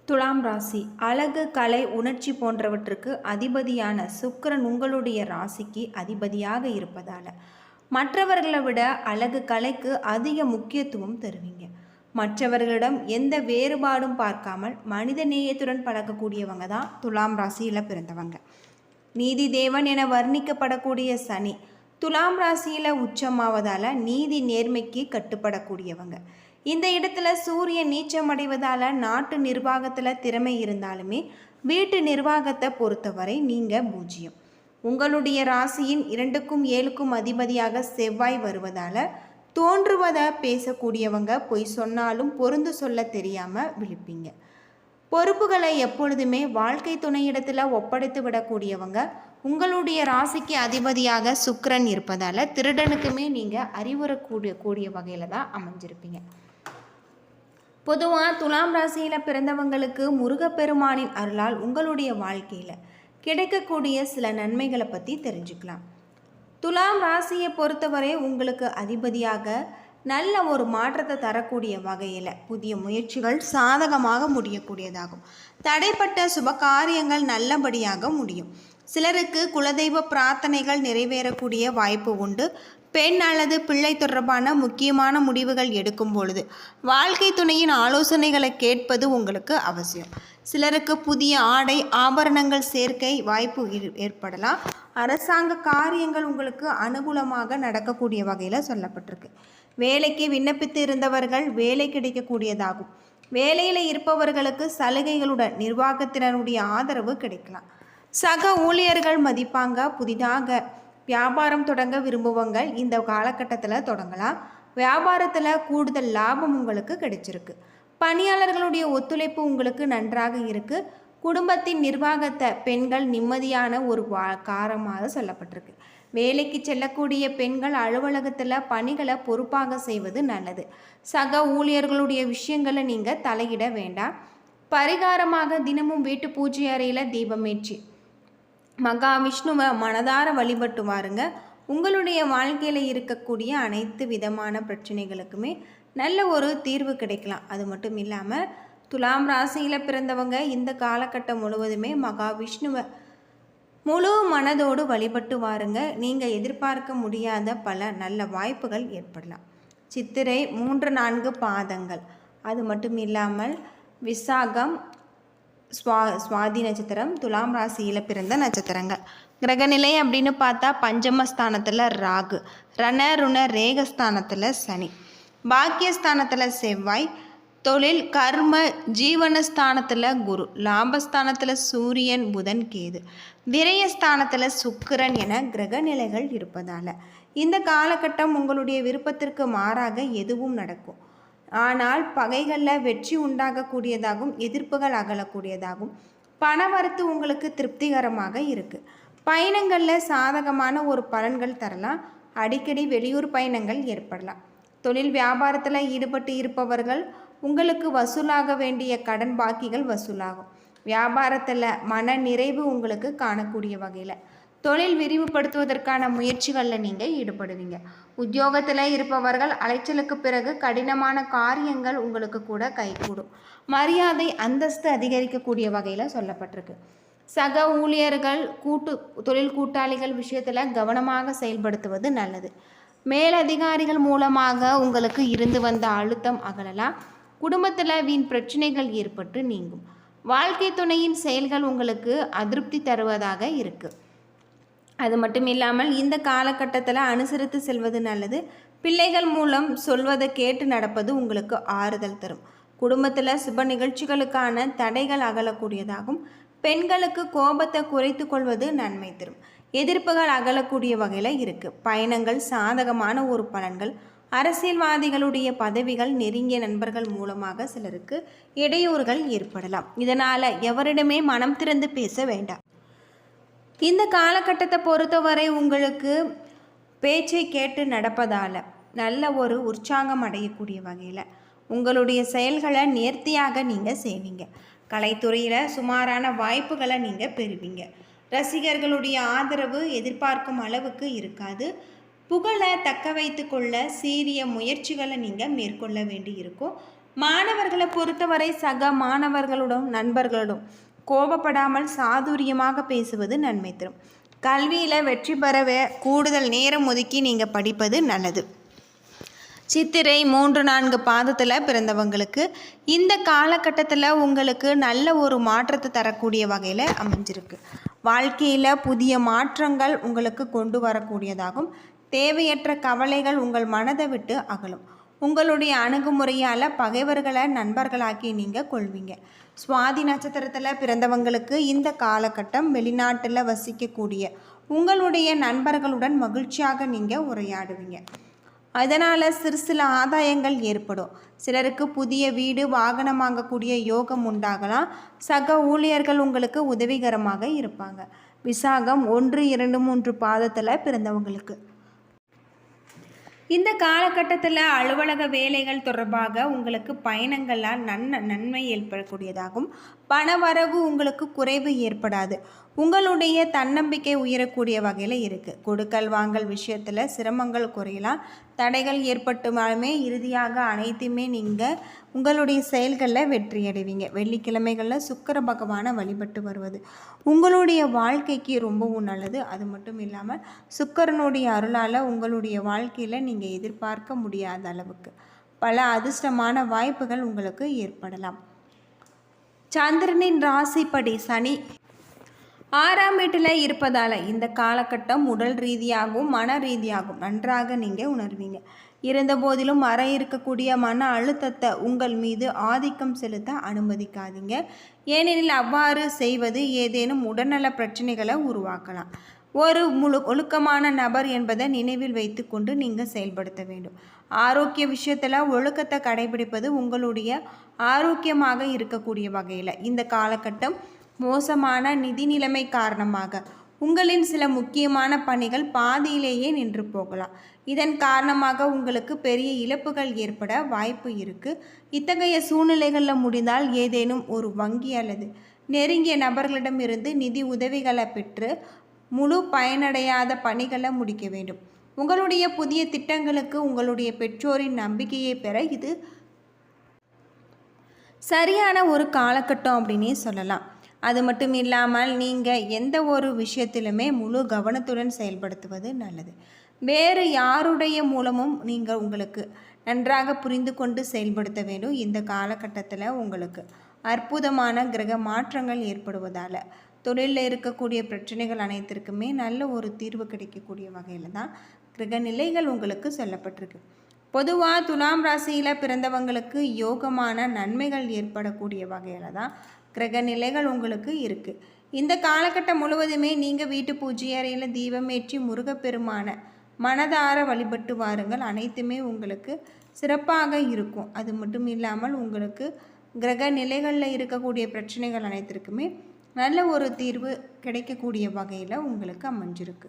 துலாம் ராசி அழகு, கலை, உணர்ச்சி போன்றவற்றுக்கு அதிபதியான சுக்கிரன் உங்களுடைய ராசிக்கு அதிபதியாக இருப்பதால் மற்றவர்களை விட அழகு, கலைக்கு அதிக முக்கியத்துவம் தருவீங்க. மற்றவர்களிடம் எந்த வேறுபாடும் பார்க்காமல் மனித நேயத்துடன் பழகக்கூடியவங்க தான் துலாம் ராசியில் பிறந்தவங்க. நீதி தேவன் என வர்ணிக்கப்படக்கூடிய சனி துலாம் ராசியில் உச்சமாவதால் நீதி நேர்மைக்கு கட்டுப்படக்கூடியவங்க. இந்த இடத்துல சூரியன் நீச்சம் அடைவதால் நாட்டு நிர்வாகத்தில் திறமை இருந்தாலுமே வீட்டு நிர்வாகத்தை பொறுத்தவரை நீங்கள் பூஜ்ஜியம். உங்களுடைய ராசியின் 2க்கும் 7க்கும் அதிபதியாக செவ்வாய் வருவதால் தோன்றுவதை பேசக்கூடியவங்க பொய் சொன்னாலும் பொருந்து சொல்ல தெரியாமல் விழிப்பீங்க. பொறுப்புகளை எப்பொழுதுமே வாழ்க்கை துணையிடத்தில் ஒப்படைத்து விடக்கூடியவங்க. உங்களுடைய ராசிக்கு அதிபதியாக சுக்கிரன் இருப்பதால் திருடனுக்குமே நீங்கள் அறிவுறக்கூடிய வகையில் தான் அமைஞ்சிருப்பீங்க. பொதுவாக துலாம் ராசியில் பிறந்தவங்களுக்கு முருகப்பெருமானின் அருளால் உங்களுடைய வாழ்க்கையில் கிடைக்கக்கூடிய சில நன்மைகளை பற்றி தெரிஞ்சுக்கலாம். துலாம் ராசியை பொறுத்தவரை உங்களுக்கு அதிபதியாக நல்ல ஒரு மாற்றத்தை தரக்கூடிய வகையில் புதிய முயற்சிகள் சாதகமாக முடியக்கூடியதாகும். தடைப்பட்ட சுப காரியங்கள் நல்லபடியாக முடியும். சிலருக்கு குலதெய்வ பிரார்த்தனைகள் நிறைவேறக்கூடிய வாய்ப்பு உண்டு. பெண் அல்லது பிள்ளை தொடர்பான முக்கியமான முடிவுகள் எடுக்கும் பொழுது வாழ்க்கை துணையின் ஆலோசனைகளை கேட்பது உங்களுக்கு அவசியம். சிலருக்கு புதிய ஆடை ஆபரணங்கள் சேர்க்கை வாய்ப்பு ஏற்படலாம். அரசாங்க காரியங்கள் உங்களுக்கு அனுகூலமாக நடக்கக்கூடிய வகையில் சொல்லப்பட்டிருக்கு. வேலைக்கு விண்ணப்பித்து இருந்தவர்கள் வேலை கிடைக்கக்கூடியதாகும். வேலையில் இருப்பவர்களுக்கு சலுகைகளுடன் நிர்வாகத்தினருடைய ஆதரவு கிடைக்கலாம். சக ஊழியர்கள் மதிப்பாங்க. புதிதாக வியாபாரம் தொடங்க விரும்புவங்க இந்த காலகட்டத்தில் தொடங்கலாம். வியாபாரத்தில் கூடுதல் லாபம் உங்களுக்கு கிடைச்சிருக்கு. பணியாளர்களுடைய ஒத்துழைப்பு உங்களுக்கு நன்றாக இருக்குது. குடும்பத்தின் நிர்வாகத்தை பெண்கள் நிம்மதியான ஒரு காரணமாக சொல்லப்பட்டிருக்கு. வேலைக்கு செல்லக்கூடிய பெண்கள் அலுவலகத்தில் பணிகளை பொறுப்பாக செய்வது நல்லது. சக ஊழியர்களுடைய விஷயங்களை நீங்கள் தலையிட வேண்டாம். பரிகாரமாக தினமும் வீட்டு பூஜை அறையில் தீபமேற்றி மகாவிஷ்ணுவை மனதார வழிபட்டு வாருங்க. உங்களுடைய வாழ்க்கையில் இருக்கக்கூடிய அனைத்து விதமான பிரச்சனைகளுக்குமே நல்ல ஒரு தீர்வு கிடைக்கலாம். அது மட்டும் இல்லாமல் துலாம் ராசியில் பிறந்தவங்க இந்த காலகட்டம் முழுவதுமே மகாவிஷ்ணுவை முழு மனதோடு வழிபட்டு வாருங்க. நீங்கள் எதிர்பார்க்க முடியாத பல நல்ல வாய்ப்புகள் ஏற்படலாம். சித்திரை 3-4 பாதங்கள், அது மட்டும் இல்லாமல் விசாகம், சுவாதி நட்சத்திரம் துலாம் ராசியில் பிறந்த நட்சத்திரங்கள். கிரகநிலை அப்படின்னு பார்த்தா பஞ்சமஸ்தானத்தில் ராகு, ரணருண ரேகஸ்தானத்தில் சனி, பாக்கியஸ்தானத்தில் செவ்வாய், தொழில் கர்ம ஜீவனஸ்தானத்தில் குரு, லாபஸ்தானத்தில் சூரியன் புதன் கேது, விரயஸ்தானத்தில் சுக்கிரன் என கிரகநிலைகள் இருப்பதால் இந்த காலகட்டம் உங்களுடைய விருப்பத்திற்கு மாறாக எதுவும் நடக்கும். ஆனால் பகைகளில் வெற்றி உண்டாகக்கூடியதாகவும் எதிர்ப்புகள் அகலக்கூடியதாகவும் பணவரத்து உங்களுக்கு திருப்திகரமாக இருக்குது. பயணங்களில் சாதகமான ஒரு பலன்கள் தரலாம். அடிக்கடி வெளியூர் பயணங்கள் ஏற்படலாம். தொழில் வியாபாரத்தில் ஈடுபட்டு இருப்பவர்கள் உங்களுக்கு வசூலாக வேண்டிய கடன் பாக்கிகள் வசூலாகும். வியாபாரத்தில் மன நிறைவு உங்களுக்கு காணக்கூடிய வகையில் தொழில் விரிவுபடுத்துவதற்கான முயற்சிகளில் நீங்கள் ஈடுபடுவீங்க. உத்தியோகத்தில் இருப்பவர்கள் அலைச்சலுக்கு பிறகு கடினமான காரியங்கள் உங்களுக்கு கூட கைகூடும். மரியாதை அந்தஸ்து அதிகரிக்கக்கூடிய வகையில் சொல்லப்பட்டிருக்கு. சக ஊழியர்கள் தொழில் கூட்டாளிகள் விஷயத்தில் கவனமாக செயல்படுத்துவது நல்லது. மேலதிகாரிகள் மூலமாக உங்களுக்கு இருந்து வந்த அழுத்தம் அகலலாம். குடும்பத்தில் வீண் பிரச்சனைகள் ஏற்பட்டு நீங்கும். வாழ்க்கை துணையின் செயல்கள் உங்களுக்கு அதிருப்தி தருவதாக இருக்குது. அது மட்டும் இல்லாமல் இந்த காலகட்டத்தில் அனுசரித்து செல்வது நல்லது. பிள்ளைகள் மூலம் சொல்வதை கேட்டு நடப்பது உங்களுக்கு ஆறுதல் தரும். குடும்பத்தில் சுப நிகழ்ச்சிகளுக்கான தடைகள் அகலக்கூடியதாகும். பெண்களுக்கு கோபத்தை குறைத்து கொள்வது நன்மை தரும். எதிர்ப்புகள் அகலக்கூடிய வகையில் இருக்குது. பயணங்கள் சாதகமான ஒரு பலன்கள். அரசியல்வாதிகளுடைய பதவிகள் நெருங்கிய நண்பர்கள் மூலமாக சிலருக்கு இடையூறுகள் ஏற்படலாம். இதனால் எவரிடமே மனம் திறந்து பேச வேண்டாம். இந்த காலகட்டத்தை பொறுத்தவரை உங்களுக்கு பேச்சை கேட்டு நடப்பதால் நல்ல ஒரு உற்சாகம் அடையக்கூடிய வகையில் உங்களுடைய செயல்களை நேர்த்தியாக நீங்கள் செய்வீங்க. கலைத்துறையில் சுமாரான வாய்ப்புகளை நீங்கள் பெறுவீங்க. ரசிகர்களுடைய ஆதரவு எதிர்பார்க்கும் அளவுக்கு இருக்காது. புகழை தக்க வைத்து கொள்ள சீரிய முயற்சிகளை நீங்கள் மேற்கொள்ள வேண்டி இருக்கும். மாணவர்களை பொறுத்தவரை சக மாணவர்களுடன் நண்பர்களுடன் கோபப்படாமல் சாதுரியமாக பேசுவது நன்மை தரும். கல்வியில் வெற்றி பெறவே கூடுதல் நேரம் ஒதுக்கி நீங்கள் படிப்பது நல்லது. சித்திரை 3-4 பாதத்தில் பிறந்தவங்களுக்கு இந்த காலகட்டத்தில் உங்களுக்கு நல்ல ஒரு மாற்றத்தை தரக்கூடிய வகையில் அமைஞ்சிருக்கு. வாழ்க்கையில் புதிய மாற்றங்கள் உங்களுக்கு கொண்டு வரக்கூடியதாகும். தேவையற்ற கவலைகள் உங்கள் மனதை விட்டு அகலும். உங்களுடைய அணுகுமுறையால் பகைவர்களை நண்பர்களாக்கி நீங்கள் கொள்வீங்க. சுவாதி நட்சத்திரத்தில் பிறந்தவங்களுக்கு இந்த காலகட்டம் வெளிநாட்டில் வசிக்கக்கூடிய உங்களுடைய நண்பர்களுடன் மகிழ்ச்சியாக நீங்கள் உரையாடுவீங்க. அதனால் சில ஆதாயங்கள் ஏற்படும். சிலருக்கு புதிய வீடு வாகனம் வாங்கக்கூடிய யோகம் உண்டாகலாம். சக ஊழியர்கள் உங்களுக்கு உதவிகரமாக இருப்பாங்க. விசாகம் 1, 2, 3 பாதத்தில் பிறந்தவங்களுக்கு இந்த காலகட்டத்தில் அலுவலக வேலைகள் தொடர்பாக உங்களுக்கு பயணங்களால் நன்மை ஏற்படக்கூடியதாகும். பணவரவு உங்களுக்கு குறைவு ஏற்படாது. உங்களுடைய தன்னம்பிக்கை உயரக்கூடிய வகையில் இருக்குது. கொடுக்கல் வாங்கல் விஷயத்தில் சிரமங்கள் குறையலாம். தடைகள் ஏற்பட்டுமே இறுதியாக அனைத்துமே நீங்கள் உங்களுடைய செயல்களில் வெற்றி அடைவீங்க. வெள்ளிக்கிழமைகளில் சுக்கிர பகவானை வழிபட்டு வருவது உங்களுடைய வாழ்க்கைக்கு ரொம்பவும் நல்லது. அது மட்டும் இல்லாமல் சுக்கிரனுடைய அருளால் உங்களுடைய வாழ்க்கையில் நீங்கள் எதிர்பார்க்க முடியாத அளவுக்கு பல அதிர்ஷ்டமான வாய்ப்புகள் உங்களுக்கு ஏற்படலாம். சந்திரனின் ராசிப்படி சனி 6ஆம் வீட்டில் இருப்பதால் இந்த காலகட்டம் உடல் ரீதியாகவும் மன ரீதியாகவும் நன்றாக நீங்கள் உணர்வீங்க. இருந்தபோதிலும் இருக்கக்கூடிய மன அழுத்தத்தை உங்கள் மீது ஆதிக்கம் செலுத்த அனுமதிக்காதீங்க. ஏனெனில் அவ்வாறு செய்வது ஏதேனும் உடல்நல பிரச்சனைகளை உருவாக்கலாம். ஒரு ஒழுக்கமான நபர் என்பதை நினைவில் வைத்து கொண்டு நீங்கள் செயல்படுத்த வேண்டும். ஆரோக்கிய விஷயத்தில் ஒழுக்கத்தை கடைபிடிப்பது உங்களுடைய ஆரோக்கியமாக இருக்கக்கூடிய வகையில் இந்த காலகட்டம் மோசமான நிதி நிலைமை காரணமாக உங்களின் சில முக்கியமான பணிகள் பாதியிலேயே நின்று போகலாம். இதன் காரணமாக உங்களுக்கு பெரிய இழப்புகள் ஏற்பட வாய்ப்பு இருக்குது. இத்தகைய சூழ்நிலைகளில் முடிந்தால் ஏதேனும் ஒரு வங்கி அல்லது நெருங்கிய நபர்களிடமிருந்து நிதி உதவிகளை பெற்று முழு பயனடையாத பணிகளை முடிக்க வேண்டும். உங்களுடைய புதிய திட்டங்களுக்கு உங்களுடைய பெற்றோரின் நம்பிக்கையை பெற இது சரியான ஒரு காலகட்டம் அப்படின்னே சொல்லலாம். அது மட்டும் இல்லாமல் நீங்கள் எந்த ஒரு விஷயத்திலுமே முழு கவனத்துடன் செயல்படுத்துவது நல்லது. வேறு யாருடைய மூலமும் நீங்கள் உங்களுக்கு நன்றாக புரிந்து கொண்டு செயல்படுத்த வேண்டும். இந்த காலகட்டத்தில் உங்களுக்கு அற்புதமான கிரக மாற்றங்கள் ஏற்படுவதால் தொழிலில் இருக்கக்கூடிய பிரச்சனைகள் அனைத்திற்குமே நல்ல ஒரு தீர்வு கிடைக்கக்கூடிய வகையில் தான் கிரக நிலைகள் உங்களுக்கு சொல்லப்பட்டிருக்கு. பொதுவாக துலாம் ராசியில் பிறந்தவங்களுக்கு யோகமான நன்மைகள் ஏற்படக்கூடிய வகையில் தான் கிரக நிலைகள் உங்களுக்கு இருக்குது. இந்த காலகட்டம் முழுவதுமே நீங்கள் வீட்டு பூஜை அறையில் தீபம் ஏற்றி முருகப்பெருமான மனதார வழிபட்டு வாருங்கள். அனைத்துமே உங்களுக்கு சிறப்பாக இருக்கும். அது மட்டும் இல்லாமல் உங்களுக்கு கிரக நிலைகளில் இருக்கக்கூடிய பிரச்சனைகள் அனைத்திற்குமே நல்ல ஒரு தீர்வு கிடைக்கக்கூடிய வகையில் உங்களுக்கு அமைஞ்சிருக்கு.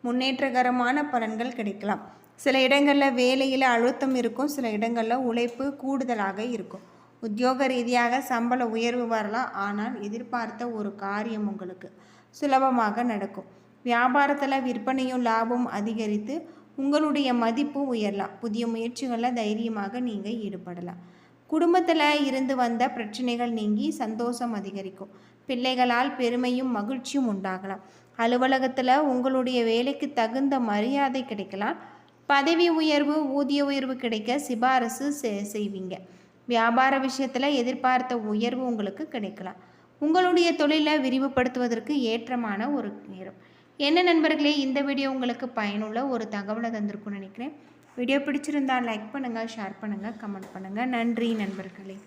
முன்னேற்றகரமான பலன்கள் கிடைக்கலாம். சில இடங்களில் வேலையில் அழுத்தம் இருக்கும். சில இடங்களில் உழைப்பு கூடுதலாக இருக்கும். உத்தியோக ரீதியாக சம்பள உயர்வு வரலாம். ஆனால் எதிர்பார்த்த ஒரு காரியம் உங்களுக்கு சுலபமாக நடக்கும். வியாபாரத்தில் விற்பனையும் லாபம் அதிகரித்து உங்களுடைய மதிப்பு உயரலாம். புதிய முயற்சிகளில் தைரியமாக நீங்கள் ஈடுபடலாம். குடும்பத்தில் இருந்து வந்த பிரச்சனைகள் நீங்கி சந்தோஷம் அதிகரிக்கும். பிள்ளைகளால் பெருமையும் மகிழ்ச்சியும் உண்டாகலாம். அலுவலகத்தில் உங்களுடைய வேலைக்கு தகுந்த மரியாதை கிடைக்கலாம். பதவி உயர்வு ஊதிய உயர்வு கிடைக்க சிபாரசு செய்வீங்க. வியாபார விஷயத்தில் எதிர்பார்த்த உயர்வு உங்களுக்கு கிடைக்கலாம். உங்களுடைய தொழிலை விரிவுபடுத்துவதற்கு ஏற்றமான ஒரு நேரம். என்ன நண்பர்களே, இந்த வீடியோ உங்களுக்கு பயனுள்ள ஒரு தகவலை தந்திருக்கும்னு நினைக்கிறேன். வீடியோ பிடிச்சிருந்தால் லைக் பண்ணுங்கள், ஷேர் பண்ணுங்கள், கமெண்ட் பண்ணுங்கள். நன்றி நண்பர்களே.